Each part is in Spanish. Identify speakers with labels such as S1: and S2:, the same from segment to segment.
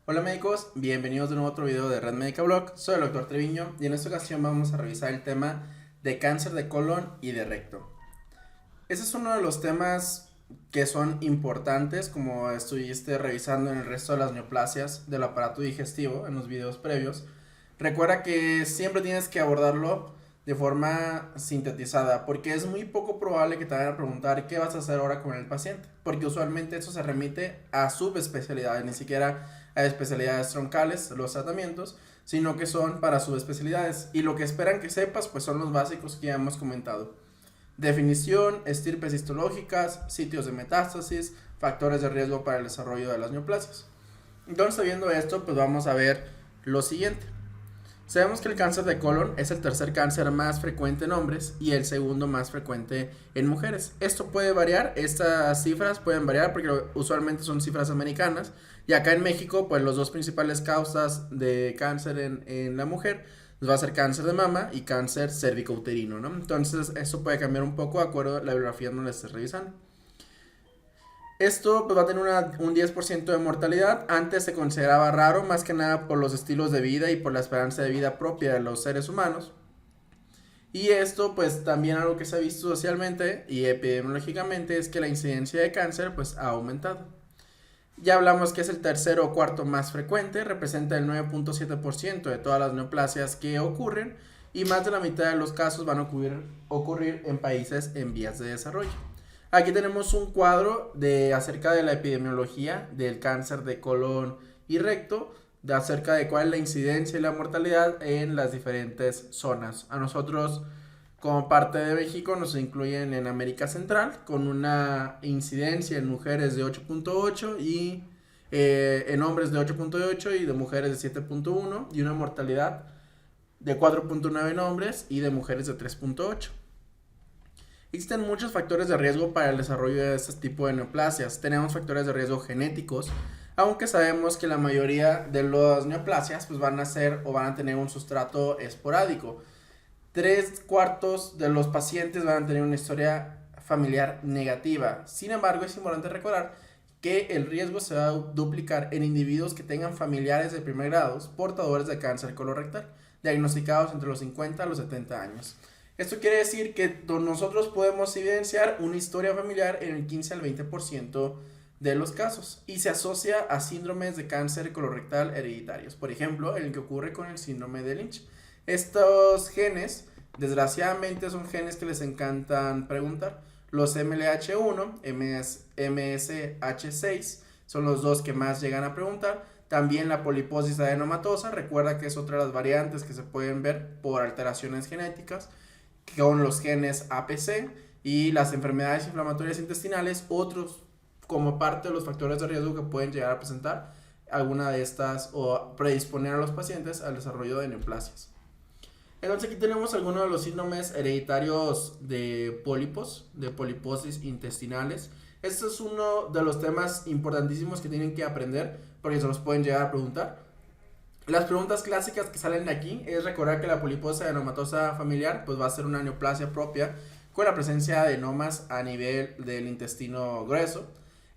S1: Hola médicos, bienvenidos de nuevo a otro video de Red Médica Blog. Soy el doctor Treviño y en esta ocasión vamos a revisar el tema de cáncer de colon y de recto. Ese es uno de los temas que son importantes, como estuviste revisando en el resto de las neoplasias del aparato digestivo en los videos previos. Recuerda que siempre tienes que abordarlo de forma sintetizada, porque es muy poco probable que te vayan a preguntar qué vas a hacer ahora con el paciente, porque usualmente eso se remite a subespecialidades, ni siquiera a especialidades troncales, los tratamientos, sino que son para subespecialidades, y lo que esperan que sepas pues son los básicos que ya hemos comentado: definición, estirpes histológicas, sitios de metástasis, factores de riesgo para el desarrollo de las neoplasias. Entonces, viendo esto, pues vamos a ver lo siguiente. Sabemos que el cáncer de colon es el tercer cáncer más frecuente en hombres y el segundo más frecuente en mujeres. Esto puede variar, estas cifras pueden variar porque usualmente son cifras americanas, y acá en México pues los dos principales causas de cáncer en la mujer va a ser cáncer de mama y cáncer cérvico-uterino, ¿no? Entonces esto puede cambiar un poco de acuerdo a la bibliografía donde la estés revisando. Esto pues, va a tener un 10% de mortalidad. Antes se consideraba raro, más que nada por los estilos de vida y por la esperanza de vida propia de los seres humanos. Y esto pues también algo que se ha visto socialmente y epidemiológicamente es que la incidencia de cáncer pues ha aumentado. Ya hablamos que es el tercero o cuarto más frecuente, representa el 9.7% de todas las neoplasias que ocurren, y más de la mitad de los casos van a ocurrir en países en vías de desarrollo. Aquí tenemos un cuadro acerca de la epidemiología del cáncer de colon y recto, acerca de cuál es la incidencia y la mortalidad en las diferentes zonas. A nosotros, como parte de México, nos incluyen en América Central, con una incidencia en mujeres de 8.8 y en hombres de 8.8 y de mujeres de 7.1, y una mortalidad de 4.9 en hombres y de mujeres de 3.8. Existen muchos factores de riesgo para el desarrollo de este tipo de neoplasias. Tenemos factores de riesgo genéticos, aunque sabemos que la mayoría de las neoplasias pues van a ser o van a tener un sustrato esporádico. 3/4 de los pacientes van a tener una historia familiar negativa. Sin embargo, es importante recordar que el riesgo se va a duplicar en individuos que tengan familiares de primer grado portadores de cáncer colorectal, diagnosticados entre los 50 a los 70 años. Esto quiere decir que nosotros podemos evidenciar una historia familiar en el 15 al 20% de los casos, y se asocia a síndromes de cáncer colorectal hereditarios, por ejemplo, el que ocurre con el síndrome de Lynch. Estos genes, desgraciadamente, son genes que les encantan preguntar. Los MLH1, MSH6, son los dos que más llegan a preguntar. También la poliposis adenomatosa, recuerda que es otra de las variantes que se pueden ver por alteraciones genéticas, con los genes APC, y las enfermedades inflamatorias intestinales, otros como parte de los factores de riesgo que pueden llegar a presentar alguna de estas o predisponer a los pacientes al desarrollo de neoplasias. Entonces aquí tenemos algunos de los síndromes hereditarios de pólipos, de poliposis intestinales. Este es uno de los temas importantísimos que tienen que aprender porque se los pueden llegar a preguntar. Las preguntas clásicas que salen de aquí es recordar que la poliposis adenomatosa familiar pues va a ser una neoplasia propia con la presencia de adenomas a nivel del intestino grueso.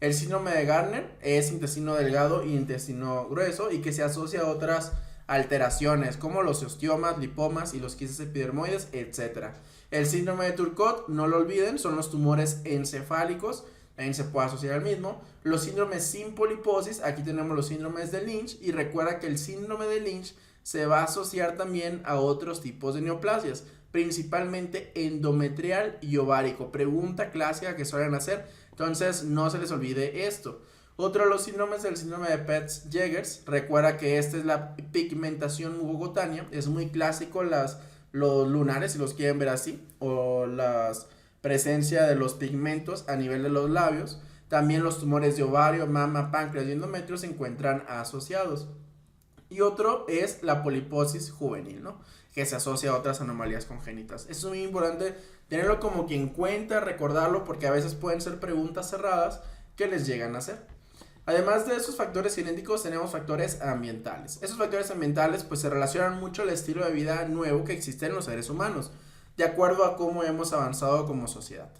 S1: El síndrome de Gardner es intestino delgado y intestino grueso, y que se asocia a otras alteraciones como los osteomas, lipomas y los quistes epidermoides, etc. El síndrome de Turcot, no lo olviden, son los tumores encefálicos, también se puede asociar al mismo. Los síndromes sin poliposis, aquí tenemos los síndromes de Lynch, y recuerda que el síndrome de Lynch se va a asociar también a otros tipos de neoplasias, principalmente endometrial y ovárico. Pregunta clásica que suelen hacer, entonces no se les olvide esto. Otro de los síndromes del síndrome de Peutz-Jeghers, recuerda que esta es la pigmentación mucocutánea, es muy clásico los lunares, si los quieren ver así, o la presencia de los pigmentos a nivel de los labios. También los tumores de ovario, mama, páncreas y endometrio se encuentran asociados. Y otro es la poliposis juvenil, ¿no?, que se asocia a otras anomalías congénitas. Eso es muy importante tenerlo como que en cuenta, recordarlo, porque a veces pueden ser preguntas cerradas que les llegan a hacer. Además de esos factores genéticos, tenemos factores ambientales. Esos factores ambientales pues se relacionan mucho al estilo de vida nuevo que existe en los seres humanos, de acuerdo a cómo hemos avanzado como sociedad.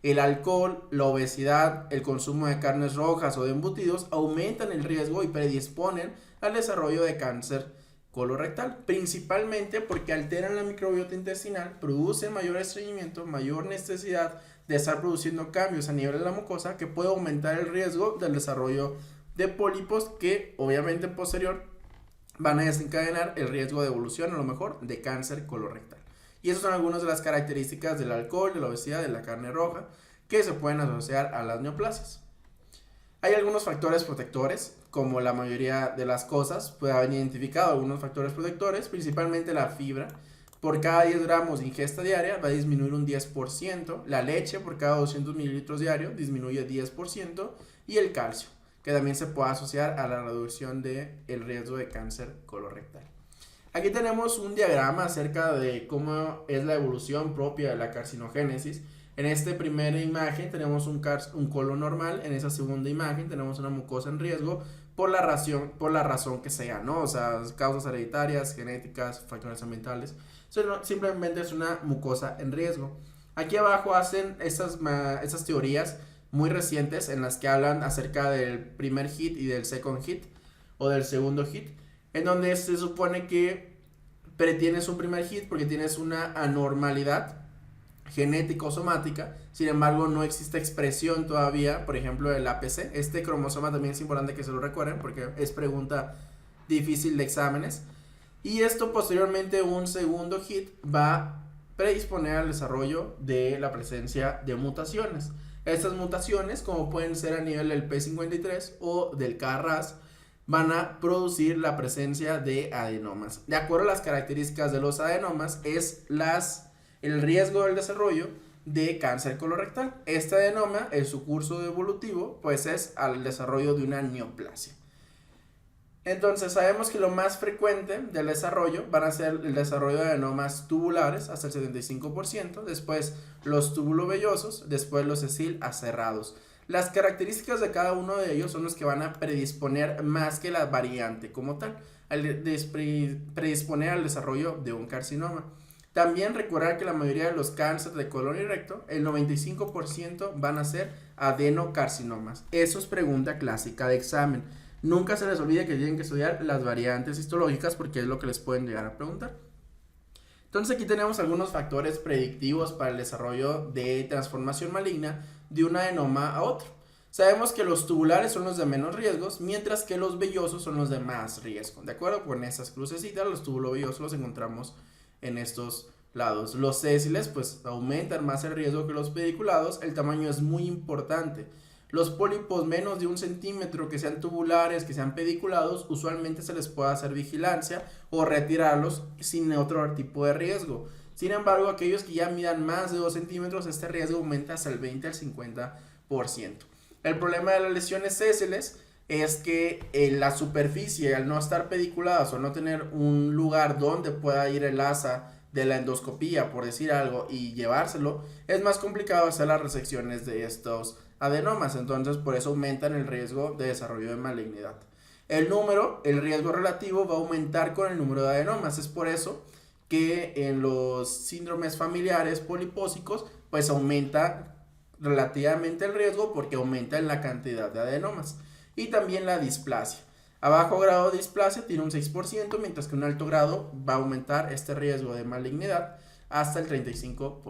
S1: El alcohol, la obesidad, el consumo de carnes rojas o de embutidos aumentan el riesgo y predisponen al desarrollo de cáncer colorectal, principalmente porque alteran la microbiota intestinal, producen mayor estreñimiento, mayor necesidad de estar produciendo cambios a nivel de la mucosa que puede aumentar el riesgo del desarrollo de pólipos que obviamente posterior van a desencadenar el riesgo de evolución a lo mejor de cáncer colorectal. Y esas son algunas de las características del alcohol, de la obesidad, de la carne roja que se pueden asociar a las neoplasias. Hay algunos factores protectores, como la mayoría de las cosas, puede haber identificado algunos factores protectores, principalmente la fibra. Por cada 10 gramos de ingesta diaria va a disminuir un 10%, la leche por cada 200 mililitros diarios disminuye 10% y el calcio, que también se puede asociar a la reducción del riesgo de cáncer colorectal. Aquí tenemos un diagrama acerca de cómo es la evolución propia de la carcinogénesis. En esta primera imagen tenemos un colon normal, en esa segunda imagen tenemos una mucosa en riesgo por la razón que sea, ¿no? O sea, causas hereditarias, genéticas, factores ambientales. Simplemente es una mucosa en riesgo. Aquí abajo hacen esas teorías muy recientes en las que hablan acerca del primer hit y del second hit o del segundo hit, en donde se supone que tienes un primer hit porque tienes una anormalidad genética o somática, sin embargo no existe expresión todavía, por ejemplo el APC, este cromosoma también es importante que se lo recuerden porque es pregunta difícil de exámenes, y esto posteriormente un segundo hit va a predisponer al desarrollo de la presencia de mutaciones. Estas mutaciones, como pueden ser a nivel del P53 o del KRAS, van a producir la presencia de adenomas. De acuerdo a las características de los adenomas, es el riesgo del desarrollo de cáncer colorectal. Este adenoma, en su curso evolutivo, pues es al desarrollo de una neoplasia. Entonces sabemos que lo más frecuente del desarrollo van a ser el desarrollo de adenomas tubulares hasta el 75%, después los túbulo-vellosos, después los sessil-aserrados. Las características de cada uno de ellos son los que van a predisponer más que la variante como tal, al predisponer al desarrollo de un carcinoma. También recordar que la mayoría de los cánceres de colon y recto, el 95% van a ser adenocarcinomas. Eso es pregunta clásica de examen. Nunca se les olvide que tienen que estudiar las variantes histológicas porque es lo que les pueden llegar a preguntar. Entonces aquí tenemos algunos factores predictivos para el desarrollo de transformación maligna de un adenoma a otro. Sabemos que los tubulares son los de menos riesgos, mientras que los vellosos son los de más riesgo. De acuerdo con esas crucecitas, los túbulo-vellosos los encontramos en estos lados. Los sésiles pues aumentan más el riesgo que los pediculados. El tamaño es muy importante. Los pólipos menos de 1 centímetro, que sean tubulares, que sean pediculados, usualmente se les puede hacer vigilancia o retirarlos sin otro tipo de riesgo. Sin embargo, aquellos que ya midan más de 2 centímetros, este riesgo aumenta hasta el 20 al 50%. El problema de las lesiones sésiles es que la superficie, al no estar pediculadas o no tener un lugar donde pueda ir el asa de la endoscopía, por decir algo, y llevárselo, es más complicado hacer las resecciones de estos adenomas. Entonces, por eso aumentan el riesgo de desarrollo de malignidad. El riesgo relativo va a aumentar con el número de adenomas. Es por eso que en los síndromes familiares polipósicos, pues aumenta relativamente el riesgo porque aumenta en la cantidad de adenomas. Y también la displasia. A bajo grado de displasia tiene un 6%, mientras que un alto grado va a aumentar este riesgo de malignidad hasta el 35%.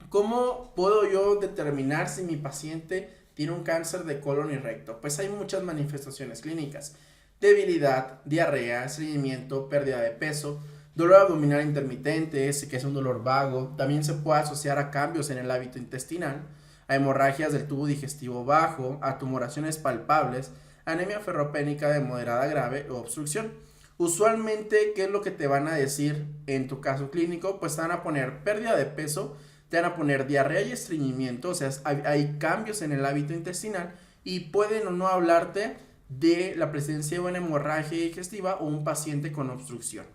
S1: ¿Cómo puedo yo determinar si mi paciente tiene un cáncer de colon y recto? Pues hay muchas manifestaciones clínicas: debilidad, diarrea, estreñimiento, pérdida de peso, dolor abdominal intermitente, que es un dolor vago. También se puede asociar a cambios en el hábito intestinal, a hemorragias del tubo digestivo bajo, a tumoraciones palpables, anemia ferropénica de moderada a grave o obstrucción. Usualmente, ¿qué es lo que te van a decir en tu caso clínico? Pues te van a poner pérdida de peso, te van a poner diarrea y estreñimiento, o sea, hay cambios en el hábito intestinal, y pueden o no hablarte de la presencia de una hemorragia digestiva o un paciente con obstrucción.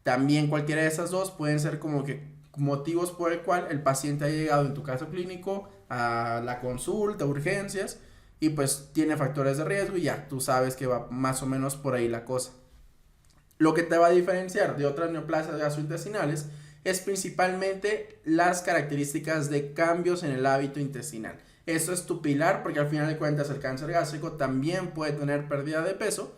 S1: También cualquiera de esas dos pueden ser como que motivos por el cual el paciente ha llegado en tu caso clínico a la consulta, urgencias, y pues tiene factores de riesgo y ya tú sabes que va más o menos por ahí la cosa. Lo que te va a diferenciar de otras neoplasias gastrointestinales es principalmente las características de cambios en el hábito intestinal. Eso es tu pilar, porque al final de cuentas el cáncer gástrico también puede tener pérdida de peso,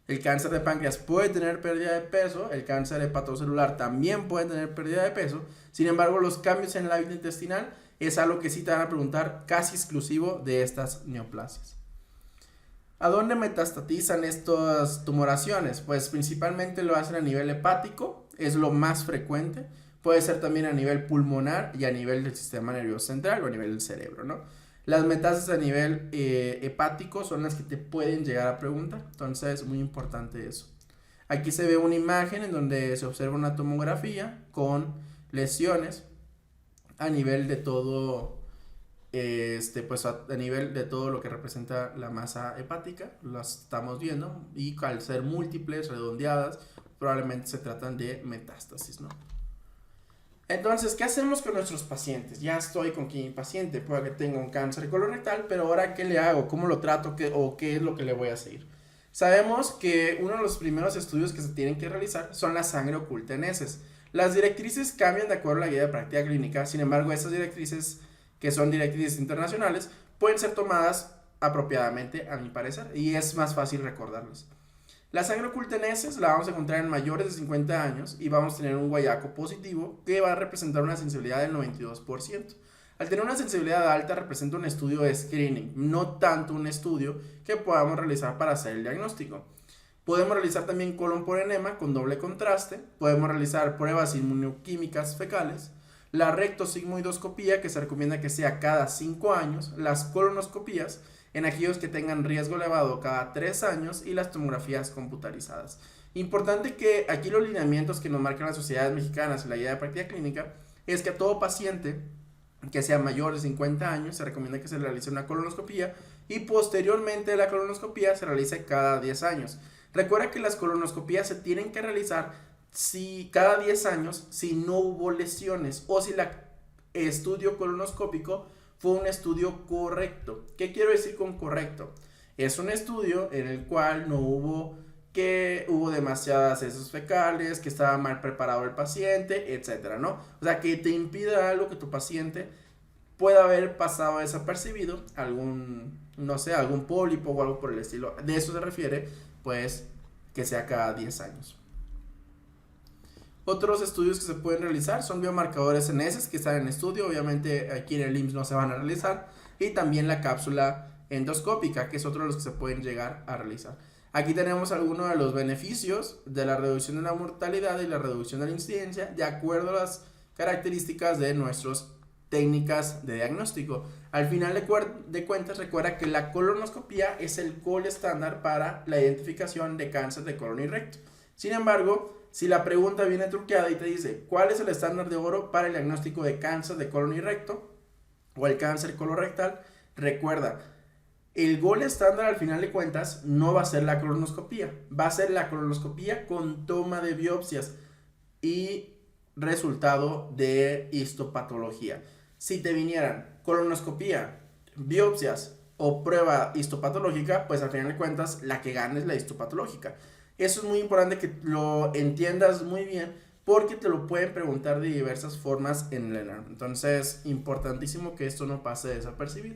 S1: el cáncer de páncreas puede tener pérdida de peso, el cáncer hepatocelular también puede tener pérdida de peso. Sin embargo, los cambios en el hábito intestinal es algo que sí te van a preguntar, casi exclusivo de estas neoplasias. ¿A dónde metastatizan estas tumoraciones? Pues principalmente lo hacen a nivel hepático, es lo más frecuente. Puede ser también a nivel pulmonar y a nivel del sistema nervioso central o a nivel del cerebro, ¿no? Las metástasis a nivel hepático son las que te pueden llegar a preguntar, entonces es muy importante eso. Aquí se ve una imagen en donde se observa una tomografía con lesiones a nivel de todo, pues a nivel de todo lo que representa la masa hepática, las estamos viendo, y al ser múltiples, redondeadas, probablemente se tratan de metástasis, ¿no? Entonces, ¿qué hacemos con nuestros pacientes? Ya estoy con que mi paciente pueda que tenga un cáncer colorectal, pero ahora, ¿qué le hago? ¿Cómo lo trato? ¿Qué es lo que le voy a seguir? Sabemos que uno de los primeros estudios que se tienen que realizar son la sangre oculta en heces. Las directrices cambian de acuerdo a la guía de práctica clínica, sin embargo, esas directrices, que son directrices internacionales, pueden ser tomadas apropiadamente, a mi parecer, y es más fácil recordarlas. La sangre oculta en heces la vamos a encontrar en mayores de 50 años y vamos a tener un guayaco positivo que va a representar una sensibilidad del 92%. Al tener una sensibilidad alta representa un estudio de screening, no tanto un estudio que podamos realizar para hacer el diagnóstico. Podemos realizar también colon por enema con doble contraste, podemos realizar pruebas inmunoquímicas fecales, la rectosigmoidoscopía, que se recomienda que sea cada 5 años, las colonoscopías en aquellos que tengan riesgo elevado cada 3 años y las tomografías computarizadas. Importante que aquí los lineamientos que nos marcan las sociedades mexicanas y la guía de práctica clínica es que a todo paciente que sea mayor de 50 años se recomienda que se realice una colonoscopía y posteriormente la colonoscopía se realice cada 10 años. Recuerda que las colonoscopías se tienen que realizar cada 10 años si no hubo lesiones o si el estudio colonoscópico fue un estudio correcto. ¿Qué quiero decir con correcto? Es un estudio en el cual no hubo demasiadas heces fecales, que estaba mal preparado el paciente, etcétera, ¿no? O sea, que te impida algo que tu paciente pueda haber pasado desapercibido, algún pólipo o algo por el estilo. De eso se refiere, pues, que sea cada 10 años. Otros estudios que se pueden realizar son biomarcadores en heces que están en estudio, obviamente aquí en el IMSS no se van a realizar, y también la cápsula endoscópica, que es otro de los que se pueden llegar a realizar. Aquí tenemos algunos de los beneficios de la reducción de la mortalidad y la reducción de la incidencia de acuerdo a las características de nuestras técnicas de diagnóstico. Al final de cuentas, recuerda que la colonoscopía es el gold estándar para la identificación de cáncer de colon y recto. Sin embargo, si la pregunta viene truqueada y te dice ¿cuál es el estándar de oro para el diagnóstico de cáncer de colon y recto o el cáncer colorectal? Recuerda, el gold estándar al final de cuentas no va a ser la colonoscopía, va a ser la colonoscopía con toma de biopsias y resultado de histopatología. Si te vinieran colonoscopía, biopsias o prueba histopatológica, pues al final de cuentas la que gana es la histopatológica. Eso es muy importante que lo entiendas muy bien porque te lo pueden preguntar de diversas formas en el ENARM. Entonces, importantísimo que esto no pase desapercibido.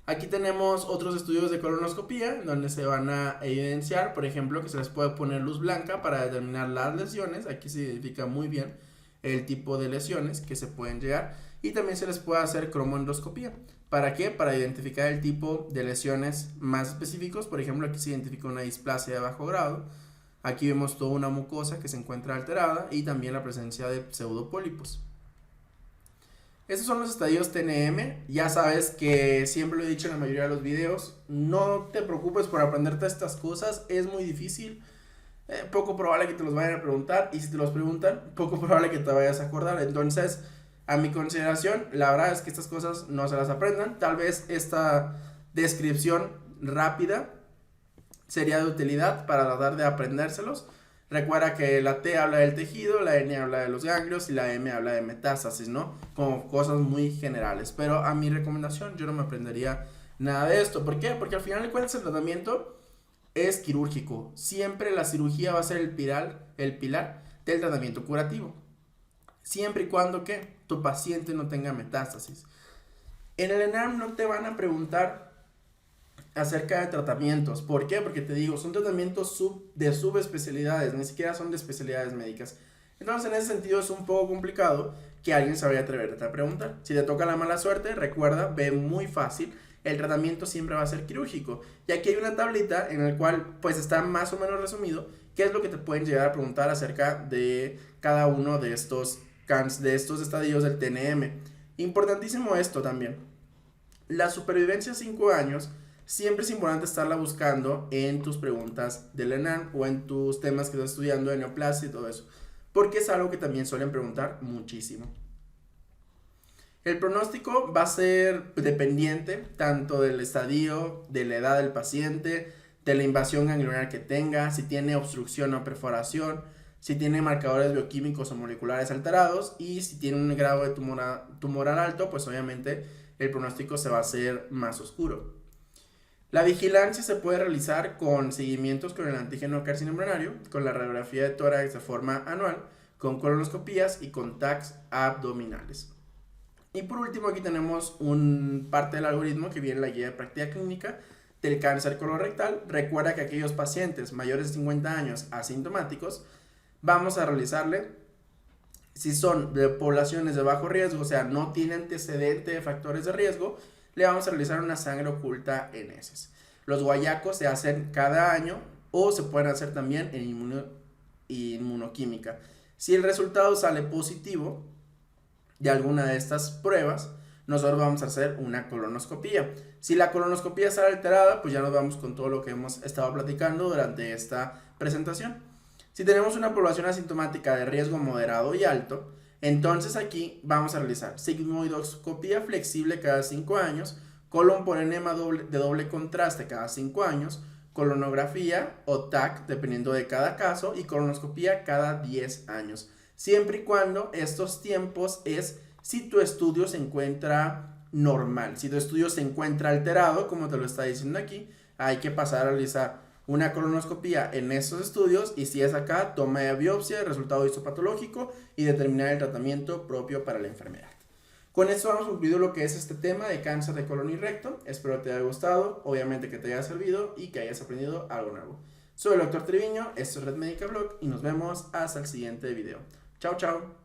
S1: Aquí tenemos otros estudios de colonoscopía donde se van a evidenciar, por ejemplo, que se les puede poner luz blanca para determinar las lesiones. Aquí se identifica muy bien el tipo de lesiones que se pueden llegar y también se les puede hacer cromoendoscopía. ¿Para qué? Para identificar el tipo de lesiones más específicos. Por ejemplo, aquí se identifica una displasia de bajo grado. Aquí vemos toda una mucosa que se encuentra alterada y también la presencia de pseudopólipos. Estos son los estadios TNM. Ya sabes que siempre lo he dicho en la mayoría de los videos. No te preocupes por aprenderte estas cosas. Es muy difícil. Poco probable que te los vayan a preguntar. Y si te los preguntan, poco probable que te vayas a acordar. Entonces, a mi consideración, la verdad es que estas cosas no se las aprendan. Tal vez esta descripción rápida sería de utilidad para tratar de aprendérselos. Recuerda que la T habla del tejido, la N habla de los ganglios y la M habla de metástasis, ¿no? Como cosas muy generales. Pero a mi recomendación, yo no me aprendería nada de esto. ¿Por qué? Porque al final de cuentas el tratamiento es quirúrgico. Siempre la cirugía va a ser el pilar del tratamiento curativo, siempre y cuando que tu paciente no tenga metástasis. En el ENARM no te van a preguntar acerca de tratamientos. ¿Por qué? Porque te digo, son tratamientos de subespecialidades, ni siquiera son de especialidades médicas. Entonces, en ese sentido es un poco complicado que alguien se vaya a atrever a preguntar. Si te toca la mala suerte, recuerda, ve muy fácil, el tratamiento siempre va a ser quirúrgico. Y aquí hay una tablita en la cual pues está más o menos resumido qué es lo que te pueden llegar a preguntar acerca de cada uno de estos estadios del TNM. Importantísimo esto también. La supervivencia a 5 años siempre es importante estarla buscando en tus preguntas del ENARM o en tus temas que estás estudiando de neoplasia y todo eso, porque es algo que también suelen preguntar muchísimo. El pronóstico va a ser dependiente tanto del estadio, de la edad del paciente, de la invasión ganglionar que tenga, si tiene obstrucción o perforación, si tiene marcadores bioquímicos o moleculares alterados y si tiene un grado de tumoral alto, pues obviamente el pronóstico se va a hacer más oscuro. La vigilancia se puede realizar con seguimientos con el antígeno carcinoembrionario, con la radiografía de tórax de forma anual, con colonoscopías y con TACs abdominales. Y por último aquí tenemos parte del algoritmo que viene en la guía de práctica clínica del cáncer colorectal. Recuerda que aquellos pacientes mayores de 50 años asintomáticos, vamos a realizarle, si son de poblaciones de bajo riesgo, o sea, no tiene antecedente de factores de riesgo, le vamos a realizar una sangre oculta en heces. Los guayacos se hacen cada año o se pueden hacer también en inmunoquímica. Si el resultado sale positivo de alguna de estas pruebas, nosotros vamos a hacer una colonoscopía. Si la colonoscopía sale alterada, pues ya nos vamos con todo lo que hemos estado platicando durante esta presentación. Si tenemos una población asintomática de riesgo moderado y alto, entonces aquí vamos a realizar sigmoidoscopía flexible cada 5 años, colon por enema de doble contraste cada 5 años, colonografía o TAC dependiendo de cada caso y colonoscopía cada 10 años. Siempre y cuando estos tiempos es si tu estudio se encuentra normal. Si tu estudio se encuentra alterado, como te lo está diciendo aquí, hay que pasar a realizar una colonoscopía en esos estudios y si es acá, toma de biopsia, resultado histopatológico y determinar el tratamiento propio para la enfermedad. Con esto hemos concluido lo que es este tema de cáncer de colon y recto. Espero te haya gustado, obviamente que te haya servido y que hayas aprendido algo nuevo. Soy el Dr. Treviño, esto es Red Médica Blog y nos vemos hasta el siguiente video. Chao, chao.